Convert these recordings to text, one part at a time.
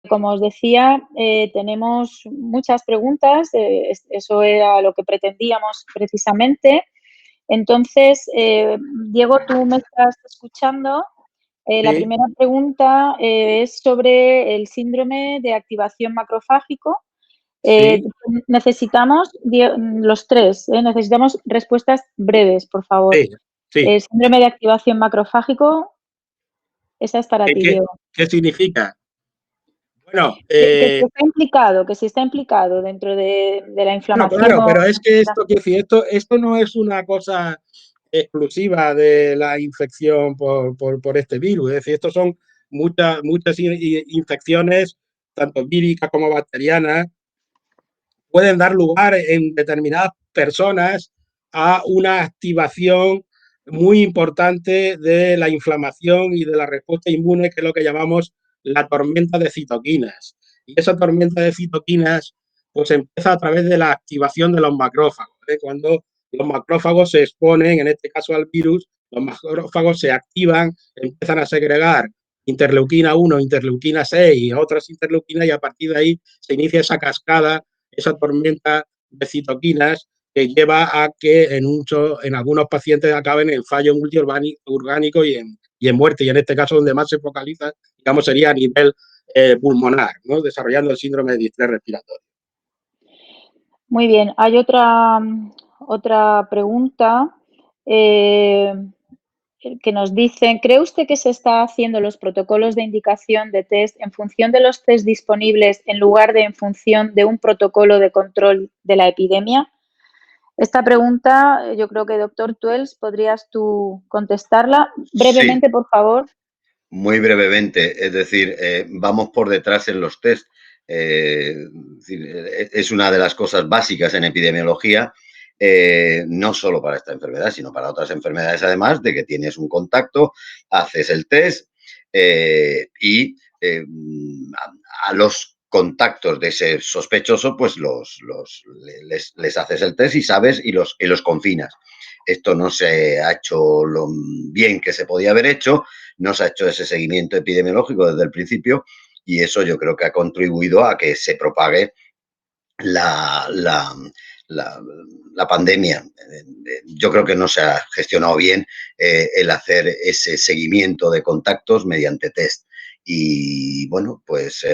como os decía, tenemos muchas preguntas, eso era lo que pretendíamos precisamente. Entonces, Diego, tú me estás escuchando. La Sí, primera pregunta es sobre el síndrome de activación macrofágico. sí, Necesitamos los tres, necesitamos respuestas breves, por favor. sí, sí. El síndrome de activación macrofágico, esa es para ¿Qué, ti, qué, Diego. qué significa? Bueno, Que está implicado, que si está implicado dentro de la bueno, inflamación. claro, pero es que esto, quiero decir, esto no es una cosa exclusiva de la infección por este virus. Es decir, estos son muchas infecciones, tanto víricas como bacterianas, pueden dar lugar en determinadas personas a una activación muy importante de la inflamación y de la respuesta inmune, que es lo que llamamos la tormenta de citoquinas. Y esa tormenta de citoquinas pues empieza a través de la activación de los macrófagos. Cuando los macrófagos se exponen, en este caso al virus, los macrófagos se activan, empiezan a segregar interleuquina 1, interleuquina 6 y otras interleuquinas, y a partir de ahí se inicia esa cascada, esa tormenta de citoquinas que lleva a que en algunos pacientes acaben en fallo multiorgánico y en muerte. Y en este caso, donde más se focaliza, digamos, sería a nivel pulmonar, ¿no? Desarrollando el síndrome de distrés respiratorio. Muy bien, hay otra pregunta eh, que nos dicen, ¿cree usted que se está haciendo los protocolos de indicación de test en función de los test disponibles en lugar de en función de un protocolo de control de la epidemia? Esta pregunta, yo creo que, doctor Tuels, podrías tú contestarla Sí, brevemente, por favor. muy brevemente, es decir, vamos por detrás en los test. Es una de las cosas básicas en epidemiología, no solo para esta enfermedad, sino para otras enfermedades, además de que tienes un contacto, haces el test y a los contactos de ese sospechoso, pues les haces el test y sabes y los confinas. Esto no se ha hecho lo bien que se podía haber hecho, no se ha hecho ese seguimiento epidemiológico desde el principio y eso yo creo que ha contribuido a que se propague la, la, la, la pandemia. Yo creo que no se ha gestionado bien el hacer ese seguimiento de contactos mediante test. Y bueno, pues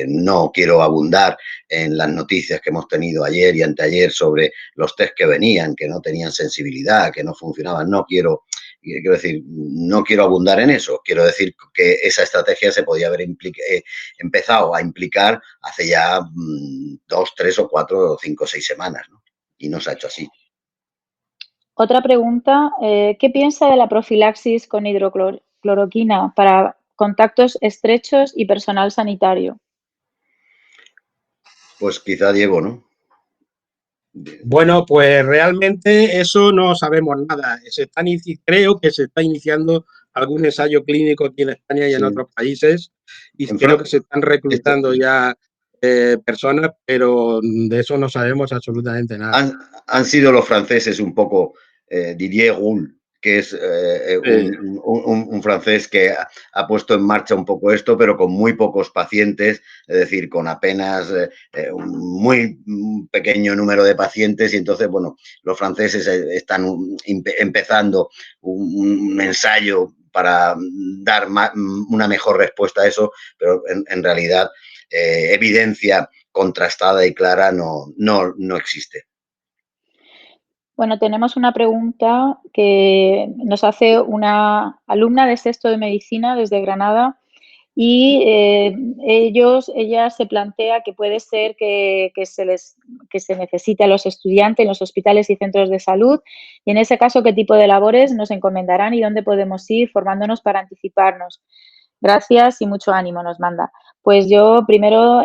no quiero abundar en las noticias que hemos tenido ayer y anteayer sobre los test que venían, que no tenían sensibilidad, que no funcionaban. Quiero decir, no quiero abundar en eso. Quiero decir que esa estrategia se podía haber empezado a implicar hace ya 2, 3 o 4 o 5 o 6 semanas, ¿no? Y no se ha hecho así. Otra pregunta, ¿qué piensa de la profilaxis con hidrocloroquina para contactos estrechos y personal sanitario? Pues quizá Diego, ¿no? Bueno, pues realmente eso no sabemos nada. Creo que se está iniciando algún ensayo clínico aquí en España y en Sí. otros países, y En creo que se están esto, reclutando ya personas, pero de eso no sabemos absolutamente nada. han sido los franceses un poco, Didier Gould, que es un francés que ha puesto en marcha un poco esto, pero con muy pocos pacientes, es decir, con apenas un muy pequeño número de pacientes, y entonces, bueno, los franceses están empezando un ensayo para dar una mejor respuesta a eso, pero en realidad evidencia contrastada y clara no existe. Bueno, tenemos una pregunta que nos hace una alumna de sexto de medicina desde Granada y ella se plantea que puede ser que se necesite a los estudiantes en los hospitales y centros de salud, y en ese caso, ¿qué tipo de labores nos encomendarán y dónde podemos ir formándonos para anticiparnos? Gracias y mucho ánimo nos manda. Pues yo primero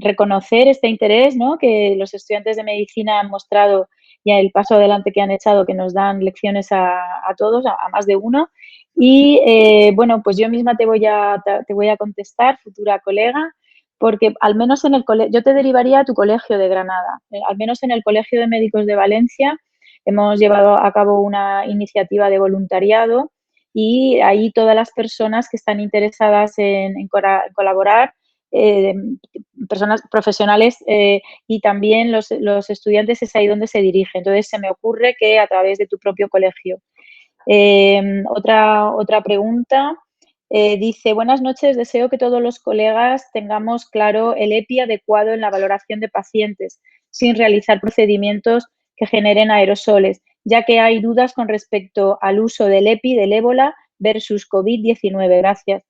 reconocer este interés, ¿no?, que los estudiantes de medicina han mostrado y el paso adelante que han echado, que nos dan lecciones a todos, a más de uno. Y bueno, pues yo misma te voy a contestar, futura colega, porque al menos en el colegio, yo te derivaría a tu colegio de Granada, al menos en el Colegio de Médicos de Valencia hemos llevado a cabo una iniciativa de voluntariado y ahí todas las personas que están interesadas en colaborar personas profesionales y también los estudiantes es ahí donde se dirige. Entonces, se me ocurre que a través de tu propio colegio. Otra pregunta. Dice, buenas noches, deseo que todos los colegas tengamos claro el EPI adecuado en la valoración de pacientes, sin realizar procedimientos que generen aerosoles, ya que hay dudas con respecto al uso del EPI del ébola versus COVID-19. Gracias.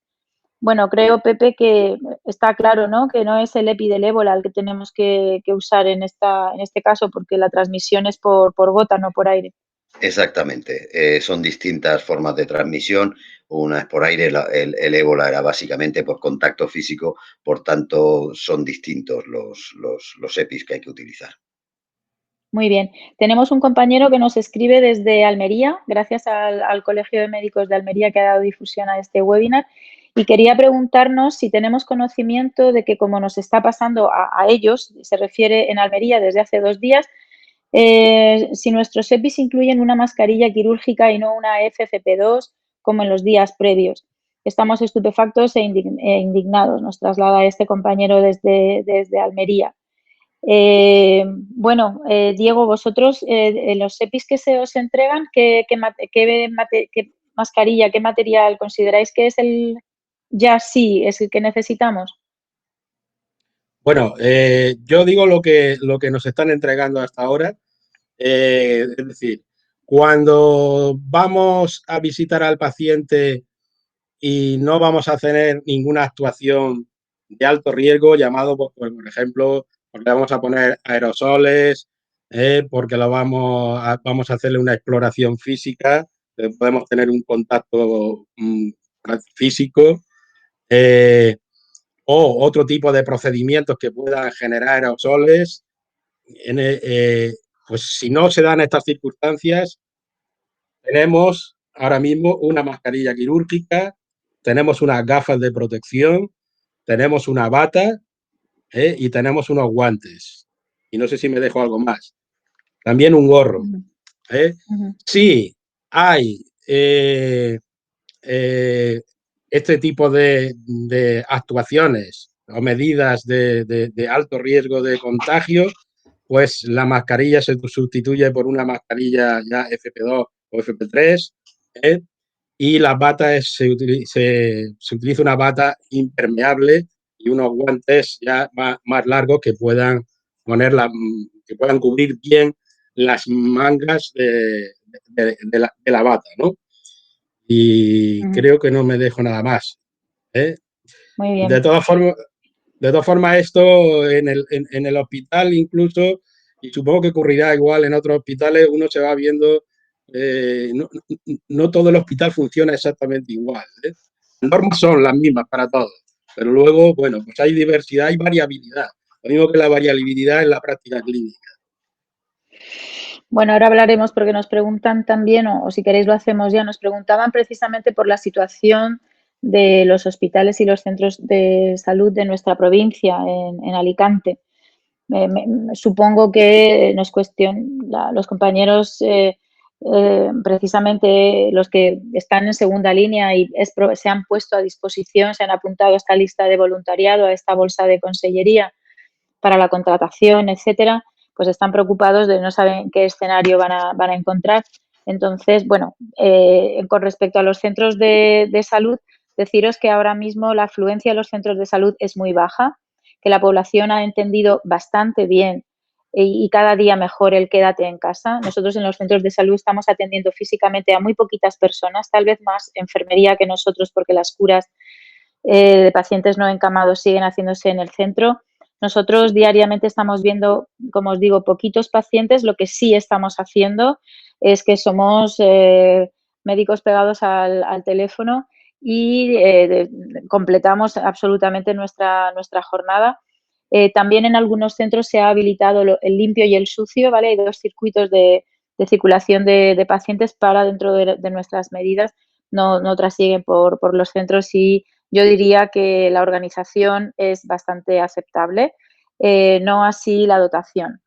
Bueno, creo, Pepe, que está claro, ¿no?, que no es el EPI del ébola el que tenemos que usar en este caso, porque la transmisión es por gota, no por aire. Exactamente, son distintas formas de transmisión, una es por aire, el ébola era básicamente por contacto físico, por tanto son distintos los EPIs que hay que utilizar. Muy bien. Tenemos un compañero que nos escribe desde Almería, gracias al Colegio de Médicos de Almería que ha dado difusión a este webinar, y quería preguntarnos si tenemos conocimiento de que, como nos está pasando a ellos, se refiere en Almería desde hace 2 días, si nuestros EPIs incluyen una mascarilla quirúrgica y no una FFP2 como en los días previos. Estamos estupefactos e indignados, nos traslada este compañero desde Almería. Bueno, Diego, vosotros, los EPIs que se os entregan, ¿qué mascarilla, qué material consideráis que es el que necesitamos? Bueno, yo digo lo que nos están entregando hasta ahora. Es decir, cuando vamos a visitar al paciente y no vamos a tener ninguna actuación de alto riesgo, llamado, por ejemplo, porque vamos a poner aerosoles, porque vamos a hacerle una exploración física, podemos tener un contacto físico, o otro tipo de procedimientos que puedan generar aerosoles. Pues si no se dan estas circunstancias, tenemos ahora mismo una mascarilla quirúrgica, tenemos unas gafas de protección, tenemos una bata y tenemos unos guantes. Y no sé si me dejo algo más. También un gorro. Sí, hay este tipo de actuaciones o medidas de alto riesgo de contagio, pues la mascarilla se sustituye por una mascarilla ya FP2 o FP3, y las batas se utiliza una bata impermeable y unos guantes ya más largos que puedan cubrir bien las mangas de la bata, ¿no? Y creo que no me dejo nada más. Muy bien. De todas formas, esto en el hospital incluso, y supongo que ocurrirá igual en otros hospitales, uno se va viendo, no todo el hospital funciona exactamente igual. Las normas son las mismas para todos, pero luego, bueno, pues hay diversidad y variabilidad, lo mismo que la variabilidad en la práctica clínica. Bueno, ahora hablaremos porque nos preguntan también, o si queréis lo hacemos ya, nos preguntaban precisamente por la situación de los hospitales y los centros de salud de nuestra provincia, en Alicante. Supongo que los compañeros, precisamente los que están en segunda línea y se han puesto a disposición, se han apuntado a esta lista de voluntariado, a esta bolsa de consellería para la contratación, etcétera, pues están preocupados no saben qué escenario van a encontrar. Entonces, bueno, con respecto a los centros de salud, deciros que ahora mismo la afluencia en los centros de salud es muy baja, que la población ha entendido bastante bien y cada día mejor el quédate en casa. Nosotros en los centros de salud estamos atendiendo físicamente a muy poquitas personas, tal vez más enfermería que nosotros, porque las curas de pacientes no encamados siguen haciéndose en el centro. Nosotros diariamente estamos viendo, como os digo, poquitos pacientes. Lo que sí estamos haciendo es que somos médicos pegados al teléfono y completamos absolutamente nuestra jornada. También en algunos centros se ha habilitado el limpio y el sucio, ¿vale? Hay 2 circuitos de circulación de pacientes para dentro de nuestras medidas. No trasiguen por los centros y yo diría que la organización es bastante aceptable, no así la dotación.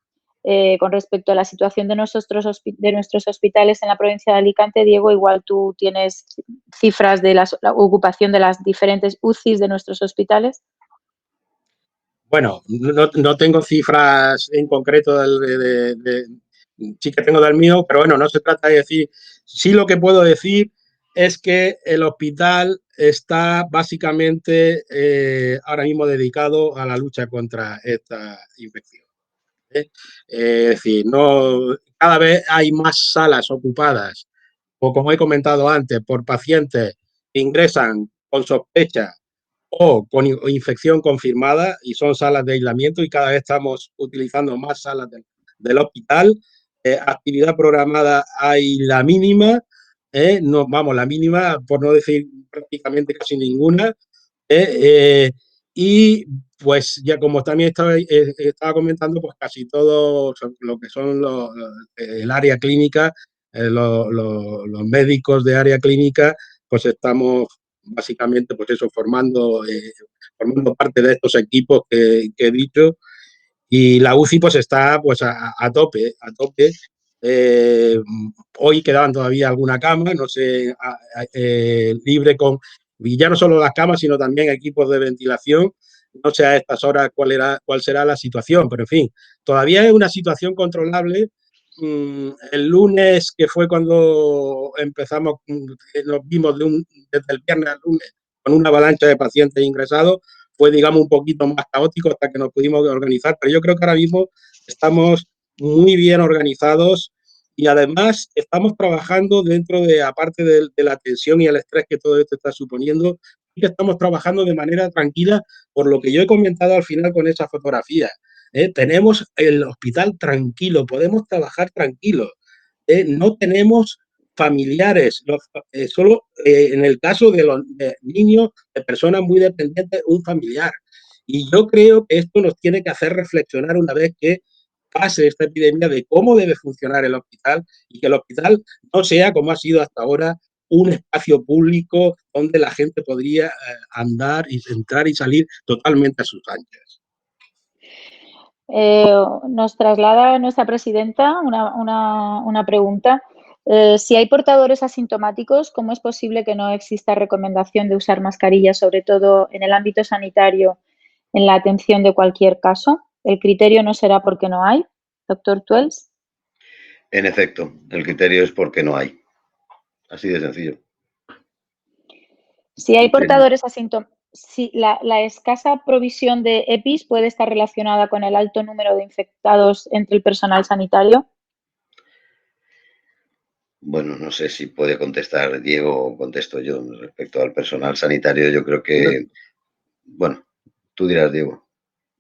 Con respecto a la situación de nuestros hospitales en la provincia de Alicante, Diego, igual tú tienes cifras de la ocupación de las diferentes UCIs de nuestros hospitales. Bueno, no tengo cifras en concreto sí que tengo del mío, pero bueno, no se trata de decir. Sí, lo que puedo decir es que el hospital está básicamente ahora mismo dedicado a la lucha contra esta infección. ¿Eh? Es decir, no, cada vez hay más salas ocupadas, o como he comentado antes, por pacientes que ingresan con sospecha o con infección confirmada, y son salas de aislamiento, y cada vez estamos utilizando más salas del hospital. Actividad programada hay la mínima, no, vamos, la mínima, por no decir prácticamente casi ninguna. Eh, y pues ya como también estaba comentando, pues casi todo lo que son el área clínica, los médicos de área clínica, pues estamos básicamente pues eso, formando parte de estos equipos que he dicho, y la UCI pues está pues a tope, a tope. Eh, Hoy quedaban todavía alguna cama, no sé, libre con, y ya no solo las camas, sino también equipos de ventilación. No sé a estas horas cuál será la situación, pero en fin, todavía es una situación controlable. El lunes, que fue cuando empezamos, nos vimos desde el viernes al lunes con una avalancha de pacientes ingresados, fue, digamos, un poquito más caótico hasta que nos pudimos organizar, pero yo creo que ahora mismo estamos muy bien organizados, y además estamos trabajando dentro de, aparte de la tensión y el estrés que todo esto está suponiendo, y que estamos trabajando de manera tranquila, por lo que yo he comentado al final con esa fotografía. Tenemos el hospital tranquilo, podemos trabajar tranquilos, no tenemos familiares, solo en el caso de los niños, de personas muy dependientes, un familiar. Y yo creo que esto nos tiene que hacer reflexionar una vez que pase esta epidemia de cómo debe funcionar el hospital, y que el hospital no sea, como ha sido hasta ahora, un espacio público donde la gente podría andar y entrar y salir totalmente a sus anchas. Nos traslada nuestra presidenta una pregunta. Si hay portadores asintomáticos, ¿cómo es posible que no exista recomendación de usar mascarilla, sobre todo en el ámbito sanitario, en la atención de cualquier caso? ¿El criterio no será porque no hay, doctor Tuels? En efecto, el criterio es porque no hay. Así de sencillo. Si hay portadores asintomáticos, si la escasa provisión de EPIs puede estar relacionada con el alto número de infectados entre el personal sanitario. Bueno, no sé si puede contestar Diego o contesto yo. Respecto al personal sanitario, yo creo que, bueno, tú dirás, Diego.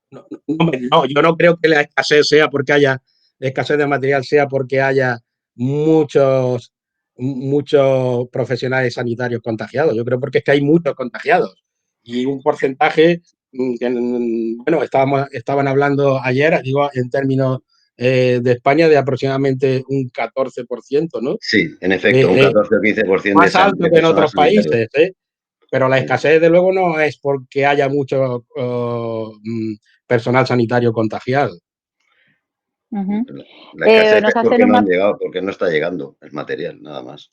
No, yo no creo que la escasez sea porque haya escasez de material, sea porque haya muchos profesionales sanitarios contagiados. Yo creo porque es que hay muchos contagiados, y un porcentaje que, bueno, estaban hablando ayer, digo, en términos de España, de aproximadamente un 14%, ¿no? Sí, en efecto, un 14 o 15% Más alto de que en personal otros sanitario. países, ¿eh? Pero la escasez, de luego, no es porque haya mucho personal sanitario contagiado. Uh-huh. La escasez es porque no han una... llegado, porque no está llegando el material, nada más.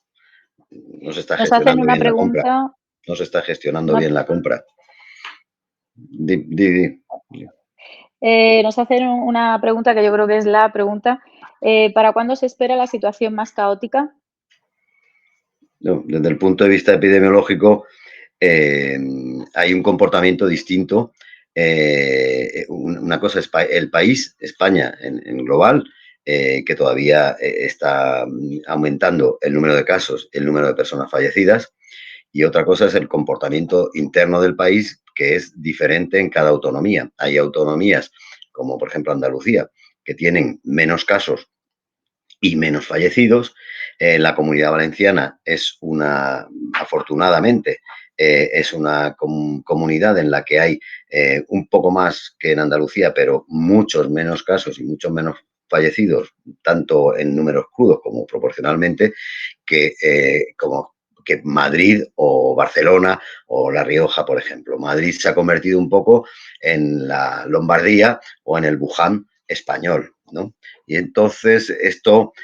No se está Nos hacen gestionando una bien la compra. pregunta. No se está gestionando bien la compra. Nos hacen una pregunta que yo creo que es la pregunta. ¿Para cuándo se espera la situación más caótica? No, desde el punto de vista epidemiológico, hay un comportamiento distinto. Una cosa es el país, España en global, que todavía está aumentando el número de casos, el número de personas fallecidas, y otra cosa es el comportamiento interno del país, que es diferente en cada autonomía. Hay autonomías, como por ejemplo Andalucía, que tienen menos casos y menos fallecidos. La Comunidad Valenciana es afortunadamente, es una comunidad en la que hay un poco más que en Andalucía, pero muchos menos casos y muchos menos fallecidos, tanto en números crudos como proporcionalmente, que Madrid o Barcelona o La Rioja, por ejemplo. Madrid se ha convertido un poco en la Lombardía o en el Wuhan español, ¿no? Y entonces esto,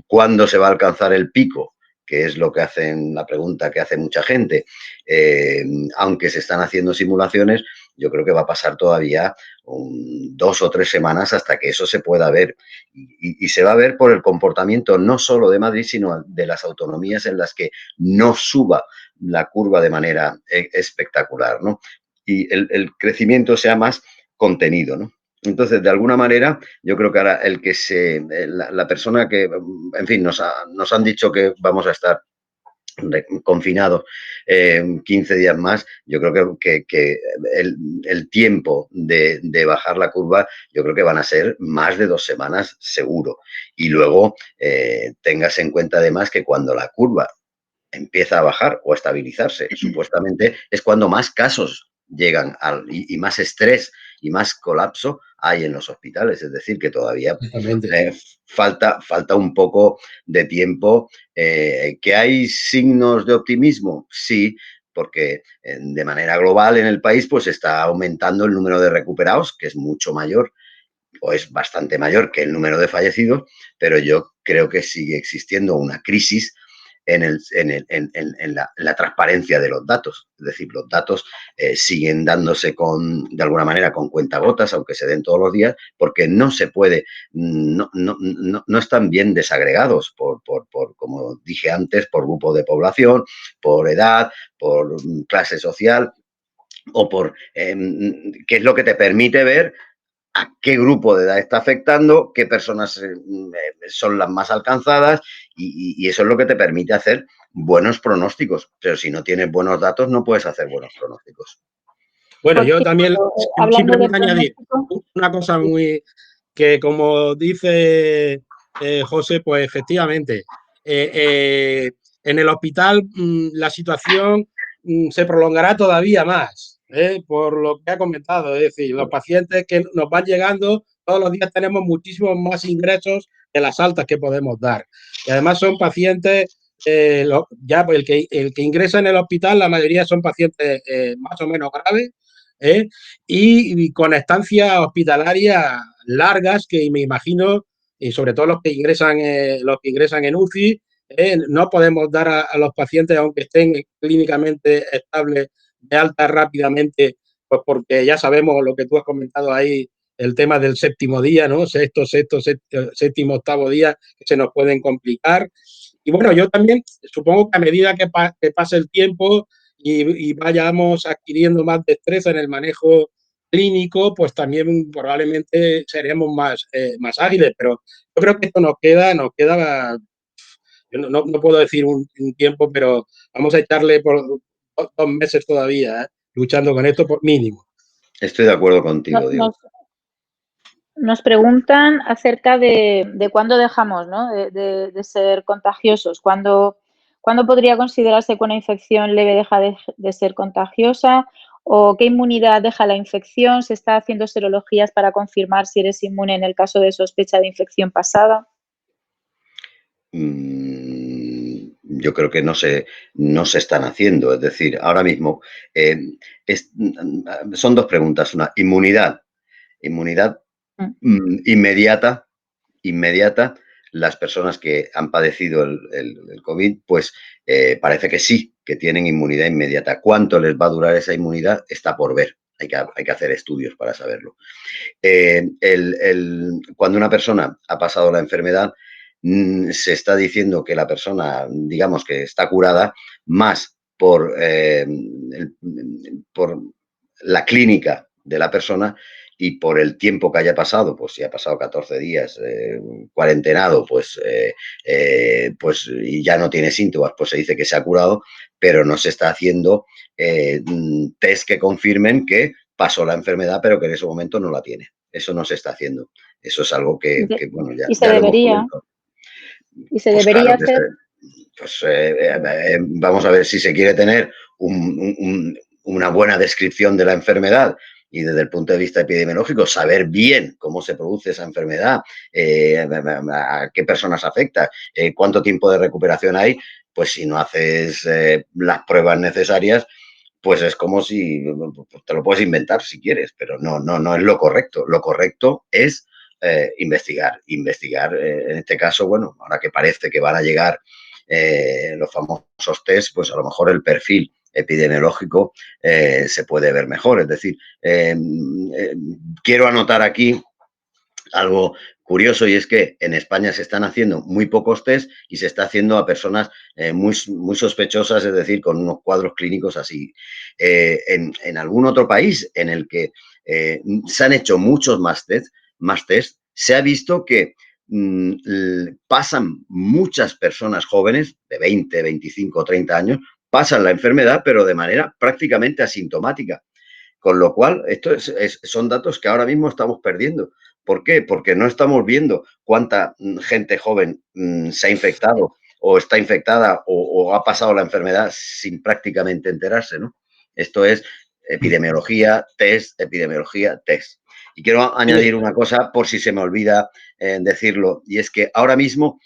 ¿cuándo se va a alcanzar el pico? que es lo que hacen, la pregunta que hace mucha gente, aunque se están haciendo simulaciones, yo creo que va a pasar todavía 2 o 3 semanas hasta que eso se pueda ver. Y se va a ver por el comportamiento no solo de Madrid, sino de las autonomías en las que no suba la curva de manera espectacular, ¿no? Y el crecimiento sea más contenido, ¿no? Entonces, de alguna manera, yo creo que ahora la persona que, en fin, nos han dicho que vamos a estar confinados 15 días más, yo creo que el tiempo de bajar la curva, yo creo que van a ser más de 2 semanas seguro. Y luego tengas en cuenta además que cuando la curva empieza a bajar o a estabilizarse, supuestamente es cuando más casos llegan y más estrés y más colapso hay en los hospitales. Es decir, que todavía falta un poco de tiempo. ¿Que hay signos de optimismo? Sí, porque de manera global en el país pues está aumentando el número de recuperados, que es mucho mayor o es bastante mayor que el número de fallecidos, pero yo creo que sigue existiendo una crisis en la transparencia de los datos. Es decir, los datos siguen dándose de alguna manera con cuentagotas, aunque se den todos los días, porque no se puede, no están bien desagregados como dije antes, por grupo de población, por edad, por clase social o por qué es lo que te permite ver a qué grupo de edad está afectando, qué personas son las más alcanzadas y eso es lo que te permite hacer buenos pronósticos. Pero si no tienes buenos datos, no puedes hacer buenos pronósticos. Bueno, Por yo cierto, también hablando de simplemente añadir pronóstico, una cosa que como dice José, pues efectivamente, en el hospital la situación se prolongará todavía más, por lo que ha comentado. Es decir, los pacientes que nos van llegando, todos los días tenemos muchísimos más ingresos de las altas que podemos dar. Y además son pacientes, ya el que ingresa en el hospital, la mayoría son pacientes más o menos graves, y con estancias hospitalarias largas que me imagino, y sobre todo los que ingresan en UCI, no podemos dar a los pacientes, aunque estén clínicamente estables, de alta rápidamente, pues porque ya sabemos lo que tú has comentado ahí, el tema del séptimo día, ¿no? Séptimo, octavo día, que se nos pueden complicar. Y bueno, yo también supongo que a medida que pase el tiempo y vayamos adquiriendo más destreza en el manejo clínico, pues también probablemente seremos más ágiles, pero yo creo que esto nos queda, yo no puedo decir un tiempo, pero vamos a echarle por 2 meses todavía, luchando con esto por mínimo. Estoy de acuerdo contigo, Diego. Nos preguntan acerca de cuándo dejamos, ¿no?, de ser contagiosos. ¿Cuándo podría considerarse que una infección leve deja de ser contagiosa? ¿O qué inmunidad deja la infección? ¿Se está haciendo serologías para confirmar si eres inmune en el caso de sospecha de infección pasada? Yo creo que no se están haciendo. Es decir, ahora mismo son 2 preguntas. Una, inmunidad inmediata. Las personas que han padecido el COVID, pues parece que sí, que tienen inmunidad inmediata. ¿Cuánto les va a durar esa inmunidad? Está por ver. Hay que hacer estudios para saberlo. Cuando una persona ha pasado la enfermedad, se está diciendo que la persona, digamos que está curada, más por la clínica de la persona y por el tiempo que haya pasado. Pues si ha pasado 14 días cuarentenado, pues y ya no tiene síntomas, pues se dice que se ha curado, pero no se está haciendo test que confirmen que pasó la enfermedad, pero que en ese momento no la tiene. Eso no se está haciendo. Eso es algo que bueno, ¿Y se ya lo hemos debería? comentado. ¿Y se Pues debería claro que hacer? vamos a ver, si se quiere tener una buena descripción de la enfermedad y desde el punto de vista epidemiológico, saber bien cómo se produce esa enfermedad, a qué personas afecta, cuánto tiempo de recuperación hay, pues si no haces las pruebas necesarias, pues es como si te lo puedes inventar si quieres, pero no es lo correcto. Lo correcto es investigar. En este caso, bueno, ahora que parece que van a llegar los famosos test, pues a lo mejor el perfil epidemiológico se puede ver mejor. Es decir, quiero anotar aquí algo curioso, y es que en España se están haciendo muy pocos test y se está haciendo a personas muy sospechosas, es decir, con unos cuadros clínicos así. En algún otro país en el que se han hecho muchos más test, se ha visto que pasan muchas personas jóvenes de 20, 25, 30 años, pasan la enfermedad, pero de manera prácticamente asintomática. Con lo cual, son datos que ahora mismo estamos perdiendo. ¿Por qué? Porque no estamos viendo cuánta gente joven se ha infectado o está infectada o ha pasado la enfermedad sin prácticamente enterarse, ¿no? Esto es epidemiología, test, epidemiología, test. Y quiero añadir una cosa por si se me olvida decirlo, y es que ahora mismo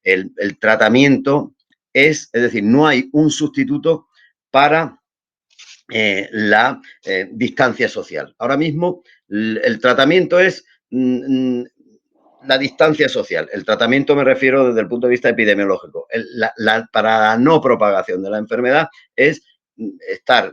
el tratamiento es decir, no hay un sustituto para la distancia social. Ahora mismo el tratamiento es la distancia social. El tratamiento me refiero desde el punto de vista epidemiológico. Para la no propagación de la enfermedad es estar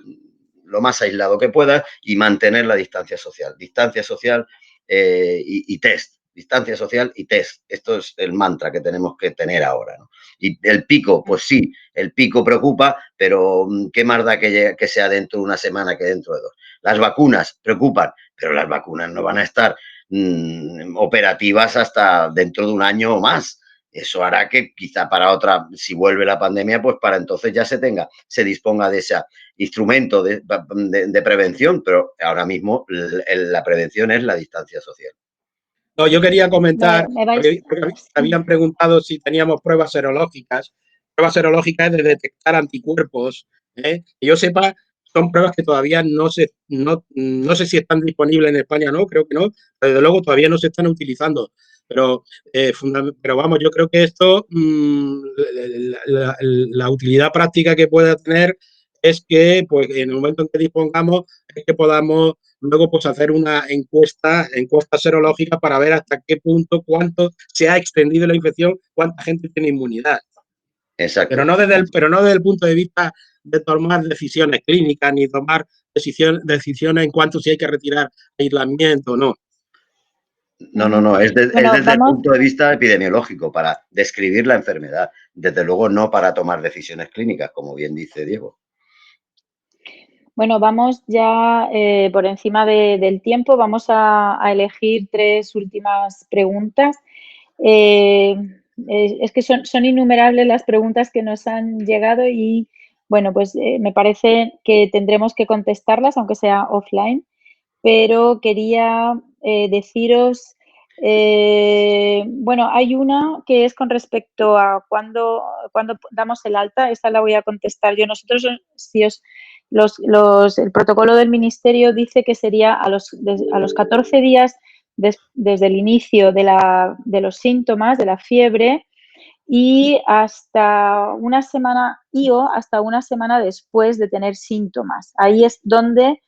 lo más aislado que pueda y mantener la distancia social. Distancia social y test. Distancia social y test. Esto es el mantra que tenemos que tener ahora, ¿no? Y el pico, pues sí, el pico preocupa, pero ¿qué más da que sea dentro de una semana que dentro de dos? Las vacunas preocupan, pero las vacunas no van a estar operativas hasta dentro de un año o más. Eso hará que quizá para otra, si vuelve la pandemia, pues para entonces ya se disponga de ese instrumento de prevención, pero ahora mismo la prevención es la distancia social. No, yo quería comentar, porque Sí. habían preguntado si teníamos pruebas serológicas. Pruebas serológicas de detectar anticuerpos. Que yo sepa, son pruebas que todavía no sé si están disponibles en España o no, creo que no, pero desde luego todavía no se están utilizando. Pero vamos, yo creo que esto, la utilidad práctica que pueda tener es que, pues, en el momento en que dispongamos, es que podamos luego pues hacer una encuesta serológica para ver hasta qué punto, cuánto se ha extendido la infección, cuánta gente tiene inmunidad. Exacto. Pero no desde el punto de vista de tomar decisiones clínicas ni tomar decisiones en cuanto si hay que retirar aislamiento, no. No, es desde el punto de vista epidemiológico, para describir la enfermedad. Desde luego no para tomar decisiones clínicas, como bien dice Diego. Bueno, vamos ya por encima del tiempo. Vamos a elegir 3 últimas preguntas. Es que son innumerables las preguntas que nos han llegado y, bueno, pues me parece que tendremos que contestarlas, aunque sea offline, pero quería deciros, bueno, hay una que es con respecto a cuándo damos el alta. Esta la voy a contestar yo. Nosotros, si os el protocolo del ministerio dice que sería a los 14 días desde el inicio de los síntomas, de la fiebre, y hasta una semana hasta una semana después de tener síntomas. Ahí es donde,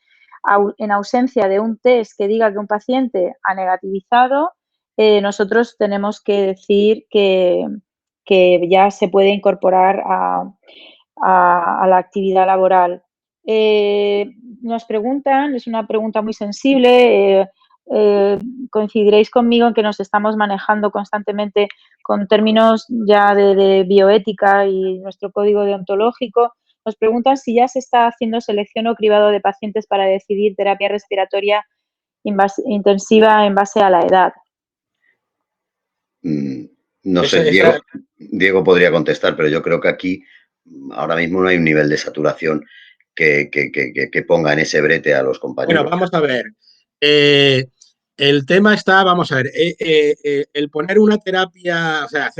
en ausencia de un test que diga que un paciente ha negativizado, nosotros tenemos que decir que ya se puede incorporar a la actividad laboral. Nos preguntan, es una pregunta muy sensible, coincidiréis conmigo en que nos estamos manejando constantemente con términos ya de bioética y nuestro código deontológico. Nos preguntan si ya se está haciendo selección o cribado de pacientes para decidir terapia respiratoria intensiva en base a la edad. No sé, Diego podría contestar, pero yo creo que aquí ahora mismo no hay un nivel de saturación que ponga en ese brete a los compañeros. Bueno, vamos a ver. El tema está, vamos a ver, el poner una terapia, o sea,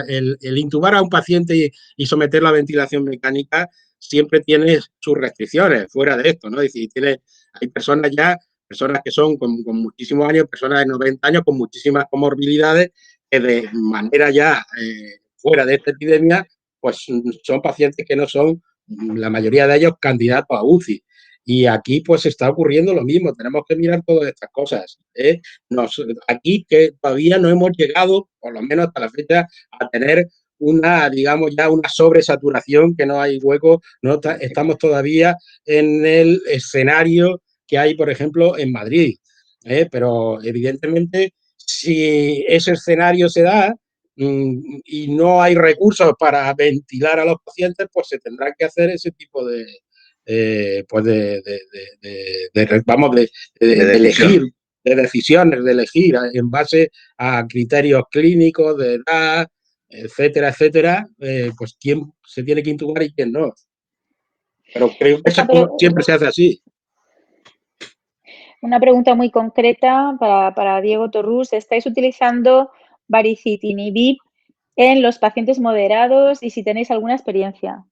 el intubar a un paciente y someterlo a ventilación mecánica siempre tiene sus restricciones fuera de esto, ¿no? Es decir, hay personas que son con muchísimos años, personas de 90 años con muchísimas comorbilidades que de manera ya fuera de esta epidemia, pues son pacientes que no son, la mayoría de ellos, candidatos a UCI. Y aquí pues está ocurriendo lo mismo, tenemos que mirar todas estas cosas. Aquí que todavía no hemos llegado, por lo menos hasta la fecha, a tener digamos, ya una sobresaturación, que no hay hueco, no estamos todavía en el escenario que hay, por ejemplo, en Madrid. Pero evidentemente, si ese escenario se da y no hay recursos para ventilar a los pacientes, pues se tendrán que hacer ese tipo pues vamos, De de elegir, decisión. de decisiones, de elegir en base a criterios clínicos, de edad, etcétera, etcétera, pues quién se tiene que intubar y quién no. Pero creo que eso es como siempre se hace así. Una pregunta muy concreta para Diego Torrús. ¿Estáis utilizando baricitinib en los pacientes moderados y si tenéis alguna experiencia?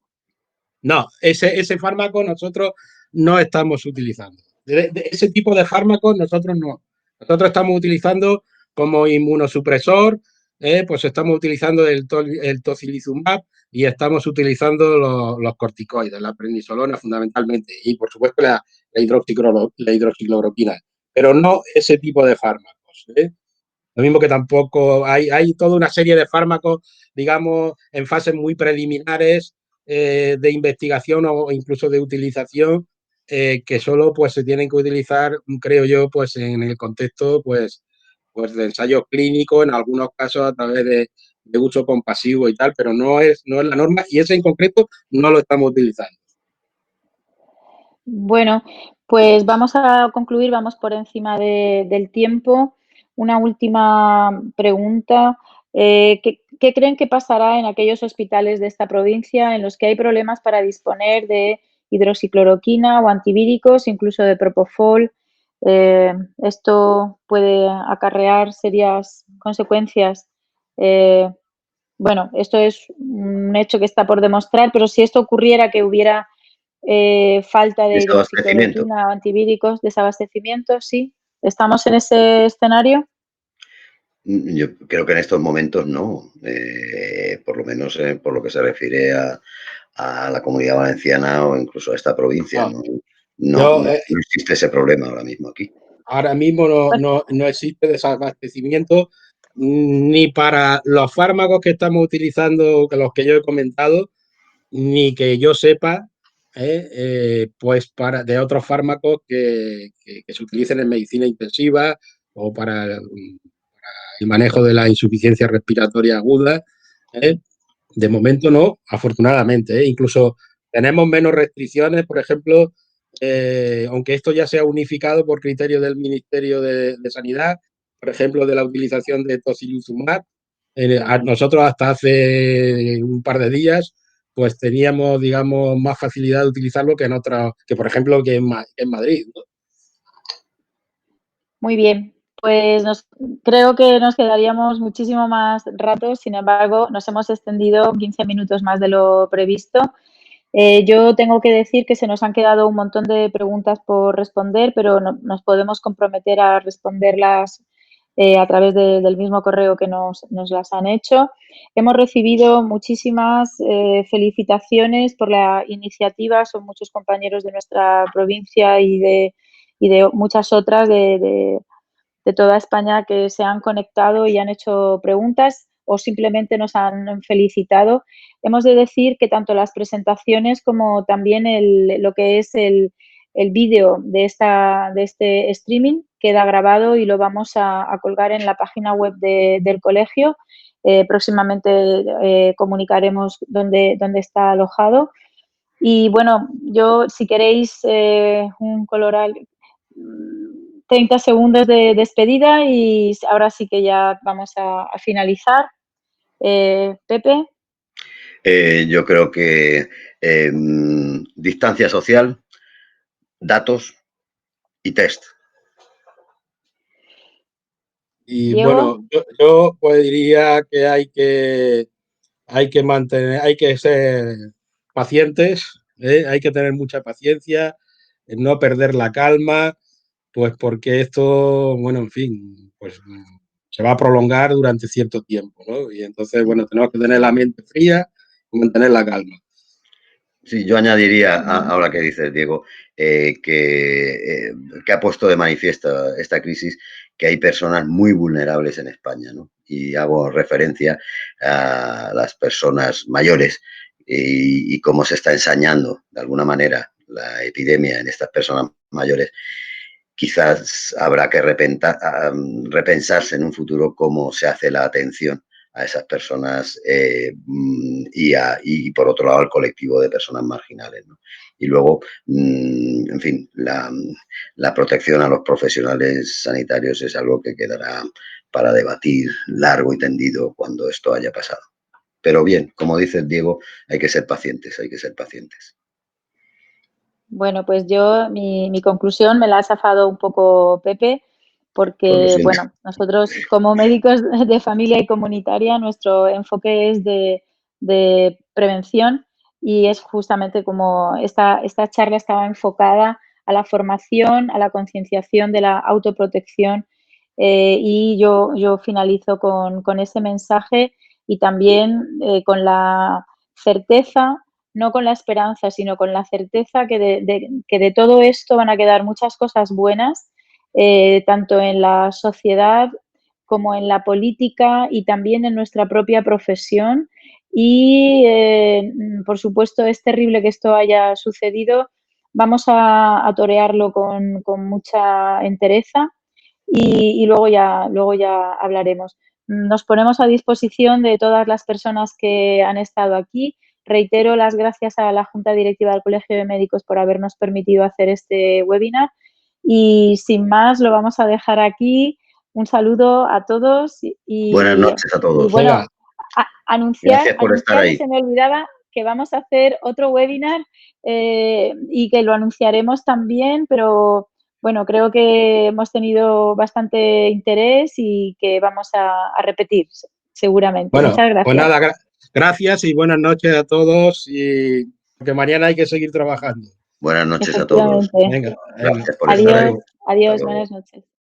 No, ese fármaco nosotros no estamos utilizando. Ese tipo de fármacos nosotros no. Nosotros estamos utilizando como inmunosupresor, pues estamos utilizando el tocilizumab y estamos utilizando los corticoides, la prednisolona fundamentalmente, y por supuesto la hidroxicloroquina, pero no ese tipo de fármacos. Lo mismo que tampoco hay toda una serie de fármacos, digamos, en fases muy preliminares de investigación o incluso de utilización, que solo pues se tienen que utilizar, creo yo, pues en el contexto pues de ensayos clínicos, en algunos casos a través de uso compasivo y tal, pero no es la norma y ese en concreto no lo estamos utilizando. Bueno, pues vamos a concluir, vamos por encima del tiempo. Una última pregunta. ¿Qué creen que pasará en aquellos hospitales de esta provincia en los que hay problemas para disponer de hidroxicloroquina o antivíricos, incluso de propofol? Esto puede acarrear serias consecuencias. Bueno, esto es un hecho que está por demostrar, pero si esto ocurriera, que hubiera falta de Desabastecimiento. hidroxicloroquina o antivíricos, desabastecimiento, sí. ¿Estamos en ese escenario? Yo creo que en estos momentos no, por lo menos por lo que se refiere a la Comunidad Valenciana o incluso a esta provincia. No, No, yo, no existe ese problema ahora mismo aquí. ahora mismo Bueno, no existe desabastecimiento ni para los fármacos que estamos utilizando, que los que yo he comentado, ni que yo sepa, pues de otros fármacos que se utilicen en medicina intensiva o para el manejo de la insuficiencia respiratoria aguda. ¿eh? De momento no, afortunadamente. Incluso tenemos menos restricciones, por ejemplo, aunque esto ya sea unificado por criterio del Ministerio de Sanidad, por ejemplo, de la utilización de tocilizumab. Nosotros hasta hace un par de días pues teníamos, digamos, más facilidad de utilizarlo que en otras, que por ejemplo que en Madrid, ¿no? muy bien. Pues creo que nos quedaríamos muchísimo más rato, sin embargo, nos hemos extendido 15 minutos más de lo previsto. Yo tengo que decir que se nos han quedado un montón de preguntas por responder, pero nos podemos comprometer a responderlas a través del mismo correo que nos las han hecho. Hemos recibido muchísimas felicitaciones por la iniciativa. Son muchos compañeros de nuestra provincia y de muchas otras de toda España que se han conectado y han hecho preguntas o simplemente nos han felicitado. Hemos de decir que tanto las presentaciones como también lo que es el vídeo de este streaming queda grabado y lo vamos a colgar en la página web del colegio. Próximamente comunicaremos dónde está alojado. Y bueno, yo si queréis un coloral, 30 segundos de despedida y ahora sí que ya vamos a finalizar. Pepe. Yo creo que distancia social, datos y test. Y Diego. bueno, yo pues diría que hay que mantener, hay que ser pacientes, hay que tener mucha paciencia, no perder la calma, pues porque esto, bueno, en fin, pues se va a prolongar durante cierto tiempo, ¿no? Y entonces, bueno, tenemos que tener la mente fría y mantener la calma. Sí, yo añadiría, ahora que dices, Diego, que ha puesto de manifiesto esta crisis que hay personas muy vulnerables en España, ¿no? y hago referencia a las personas mayores y cómo se está ensañando de alguna manera la epidemia en estas personas mayores, quizás habrá que repensarse en un futuro cómo se hace la atención a esas personas y por otro lado al colectivo de personas marginales, ¿no? Y luego, en fin, la protección a los profesionales sanitarios es algo que quedará para debatir largo y tendido cuando esto haya pasado. Pero bien, como dices, Diego, hay que ser pacientes, hay que ser pacientes. Bueno, pues yo, mi conclusión me la ha zafado un poco Pepe, Pues lo porque, siento. bueno, nosotros como médicos de familia y comunitaria, nuestro enfoque es de prevención y es justamente como esta charla estaba enfocada a la formación, a la concienciación de la autoprotección y yo finalizo con ese mensaje y también con la certeza, no con la esperanza, sino con la certeza que de todo esto van a quedar muchas cosas buenas, tanto en la sociedad como en la política y también en nuestra propia profesión. Y, por supuesto, es terrible que esto haya sucedido. Vamos a torearlo con mucha entereza y luego ya hablaremos. Nos ponemos a disposición de todas las personas que han estado aquí. Reitero las gracias a la Junta Directiva del Colegio de Médicos por habernos permitido hacer este webinar y sin más lo vamos a dejar aquí. Un saludo a todos Buenas noches a todos. bueno, Venga, Gracias por estar anunciar que ahí. se me olvidaba que vamos a hacer otro webinar y que lo anunciaremos también, pero bueno, creo que hemos tenido bastante interés y que vamos a repetir seguramente. bueno, Muchas pues gracias. nada, gracias y buenas noches a todos y porque mañana hay que seguir trabajando. Buenas noches a todos. Efectivamente. Venga, venga, Gracias por hasta estar ahí. Adiós, luego. Hasta adiós, luego. buenas noches.